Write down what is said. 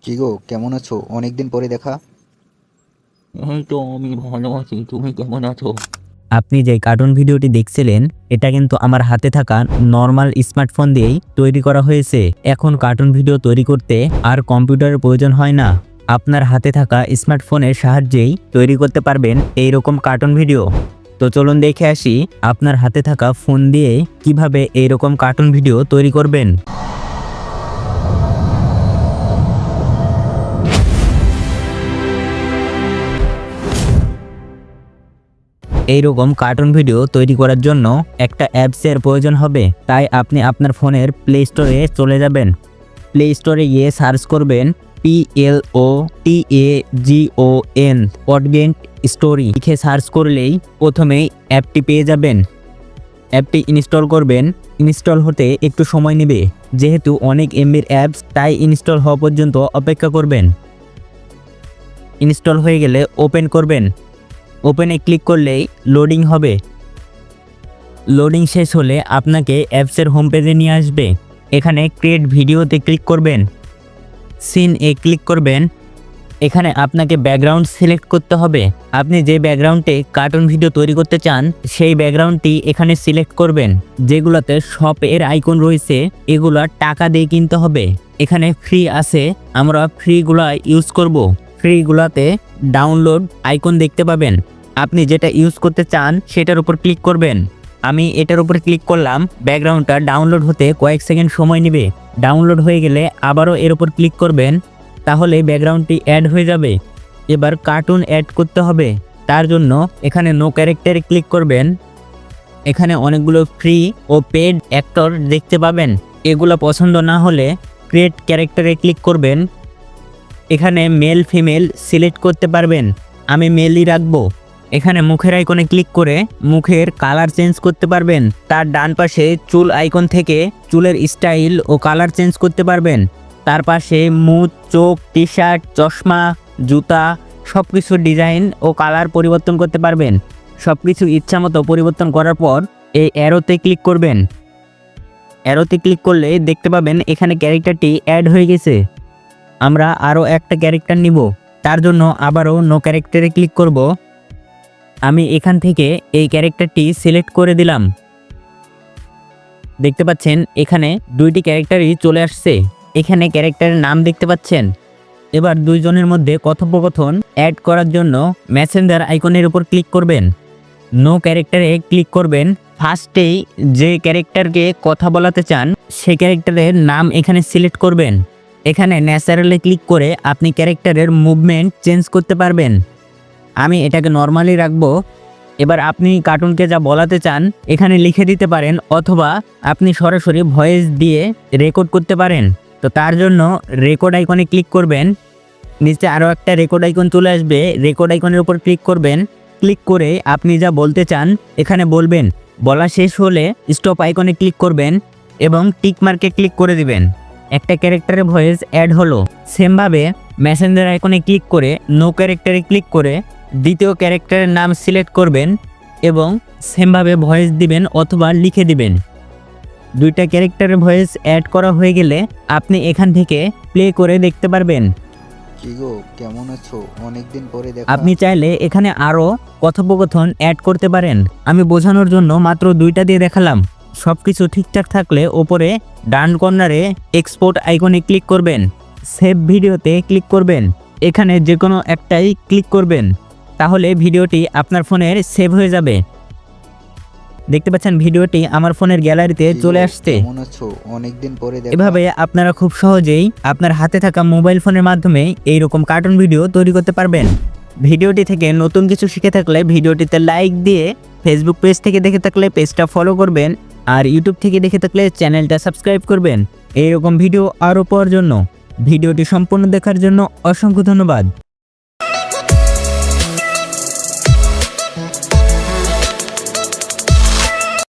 কি গো, কেমন আছো? অনেকদিন পরে দেখা। এই তো আমি ভালো আছি। তুমি কেমন আছো? আপনি যে কার্টুন ভিডিওটি দেখছিলেন এটা কিন্তু আমার হাতে থাকা নর্মাল স্মার্টফোন দিয়েই তৈরি করা হয়েছে। এখন কার্টুন ভিডিও তৈরি করতে আর কম্পিউটারের প্রয়োজন হয় না। আপনার হাতে থাকা স্মার্টফোনের সাহায্যেই তৈরি করতে পারবেন এইরকম কার্টুন ভিডিও। তো চলুন দেখে আসি আপনার হাতে থাকা ফোন দিয়ে কিভাবে এইরকম কার্টুন ভিডিও তৈরি করবেন। এইরকম কার্টুন ভিডিও তৈরি করার জন্য একটা অ্যাপসের প্রয়োজন হবে। তাই আপনি আপনার ফোনের প্লে স্টোরে চলে যাবেন। প্লে স্টোরে গিয়ে সার্চ করবেন PLOTAGON পডগেন্ট স্টোরি লিখে সার্চ করলেই প্রথমেই অ্যাপটি পেয়ে যাবেন। অ্যাপটি ইনস্টল করবেন। ইনস্টল হতে একটু সময় নেবে, যেহেতু অনেক এমবির অ্যাপস, তাই ইনস্টল হওয়া পর্যন্ত অপেক্ষা করবেন। ইনস্টল হয়ে গেলে ওপেন করবেন। ওপেনে ক্লিক করলেই লোডিং হবে। লোডিং শেষ হলে আপনাকে অ্যাপসের হোম পেজে নিয়ে আসবে। এখানে ক্রিয়েট ভিডিওতে ক্লিক করবেন। সিন এ ক্লিক করবেন। এখানে আপনাকে ব্যাকগ্রাউন্ড সিলেক্ট করতে হবে। আপনি যে ব্যাকগ্রাউন্ডে কার্টুন ভিডিও তৈরি করতে চান সেই ব্যাকগ্রাউন্ডটি এখানে সিলেক্ট করবেন। যেগুলোতে শপ এর আইকন রয়েছে এগুলা টাকা দিয়ে কিনতে হবে। এখানে ফ্রি আছে, আমরা ফ্রিগুলা ইউজ করব। ফ্রিগুলাতে ডাউনলোড আইকন দেখতে পাবেন। আপনি যেটা ইউজ করতে চান সেটার উপর ক্লিক করবেন। আমি এটার উপর ক্লিক করলাম। ব্যাকগ্রাউন্ডটা ডাউনলোড হতে কয়েক সেকেন্ড সময় নেবে। ডাউনলোড হয়ে গেলে আবারও এর উপর ক্লিক করবেন, তাহলে ব্যাকগ্রাউন্ডটি অ্যাড হয়ে যাবে। এবার কার্টুন অ্যাড করতে হবে। তার জন্য এখানে নো ক্যারেক্টারে ক্লিক করবেন। এখানে অনেকগুলো ফ্রি ও পেড অ্যাক্টর দেখতে পাবেন। এগুলো পছন্দ না হলে ক্রিয়েট ক্যারেক্টারে ক্লিক করবেন। এখানে মেল ফিমেল সিলেক্ট করতে পারবেন। আমি মেলই রাখবো। এখানে মুখের আইকনে ক্লিক করে মুখের কালার চেঞ্জ করতে পারবেন। তার ডান পাশে চুল আইকন থেকে চুলের স্টাইল ও কালার চেঞ্জ করতে পারবেন। তার পাশে মুখ, চোখ, টি শার্ট, চশমা, জুতা সব কিছু ডিজাইন ও কালার পরিবর্তন করতে পারবেন। সব কিছু ইচ্ছা মতো পরিবর্তন করার পর এই অ্যারোতে ক্লিক করবেন। অ্যারোতে ক্লিক করলে দেখতে পাবেন এখানে ক্যারেক্টারটি অ্যাড হয়ে গেছে। আমরা আরও একটা ক্যারেক্টার নিব। তার জন্য আবারও নো ক্যারেক্টারে ক্লিক করব। আমি এখান থেকে এই ক্যারেক্টারটি সিলেক্ট করে দিলাম। দেখতে পাচ্ছেন এখানে দুইটি ক্যারেক্টারই চলে আসছে। এখানে ক্যারেক্টারের নাম দেখতে পাচ্ছেন। এবার দুইজনের মধ্যে কথোপকথন অ্যাড করার জন্য মেসেঞ্জার আইকনের উপর ক্লিক করবেন। নো ক্যারেক্টারে ক্লিক করবেন। ফার্স্টেই যে ক্যারেক্টারকে কথা বলাতে চান সেই ক্যারেক্টারের নাম এখানে সিলেক্ট করবেন। এখানে ন্যাচারালে ক্লিক করে আপনি ক্যারেক্টারের মুভমেন্ট চেঞ্জ করতে পারবেন। আমি এটাকে নর্মালি রাখবো। এবার আপনি কার্টুনকে যা বলাতে চান এখানে লিখে দিতে পারেন, অথবা আপনি সরাসরি ভয়েস দিয়ে রেকর্ড করতে পারেন। তো তার জন্য রেকর্ড আইকনে ক্লিক করবেন। নিচে আরও একটা রেকর্ড আইকন চলে আসবে। রেকর্ড আইকনের উপর ক্লিক করবেন। ক্লিক করে আপনি যা বলতে চান এখানে বলবেন। বলা শেষ হলে স্টপ আইকনে ক্লিক করবেন এবং টিক মার্কে ক্লিক করে দিবেন। একটা ক্যারেক্টারের ভয়েস অ্যাড হলো। সেমভাবে মেসেঞ্জার আইকনে ক্লিক করে নো ক্যারেক্টারে ক্লিক করে দ্বিতীয় ক্যারেক্টারের নাম সিলেক্ট করবেন এবং সেমভাবে ভয়েস দিবেন অথবা লিখে দিবেন। দুইটা ক্যারেক্টারের ভয়েস অ্যাড করা হয়ে গেলে আপনি এখান থেকে প্লে করে দেখতে পারবেন। কি গো, কেমন আছো? অনেকদিন পরে দেখা। আপনি চাইলে এখানে আরও কথোপকথন অ্যাড করতে পারেন। আমি বোঝানোর জন্য মাত্র দুইটা দিয়ে দেখালাম। সব কিছু ঠিকঠাক থাকলে ওপরে ডান কর্নারে এক্সপোর্ট আইকনে ক্লিক করবেন। সেভ ভিডিওতে ক্লিক করবেন। এখানে যে কোনো একটাই ক্লিক করবেন, তাহলে ভিডিওটি আপনার ফোনের সেভ হয়ে যাবে। দেখতে পাচ্ছেন ভিডিওটি আমার ফোনের গ্যালারিতে কি গো, চলে আসছে। কেমন আছো? অনেকদিন পরে দেখা। এভাবে আপনারা খুব সহজেই আপনার হাতে থাকা মোবাইল ফোনের মাধ্যমে এইরকম কার্টুন ভিডিও তৈরি করতে পারবেন। ভিডিওটি থেকে নতুন কিছু শিখে থাকলে ভিডিওটিতে লাইক দিয়ে, ফেসবুক পেজ থেকে দেখে থাকলে পেজটা ফলো করবেন, আর ইউটিউব থেকে দেখে থাকলে চ্যানেলটা সাবস্ক্রাইব করবেন এইরকম ভিডিও আরও পাওয়ার জন্য। ভিডিওটি সম্পূর্ণ দেখার জন্য অসংখ্য ধন্যবাদ।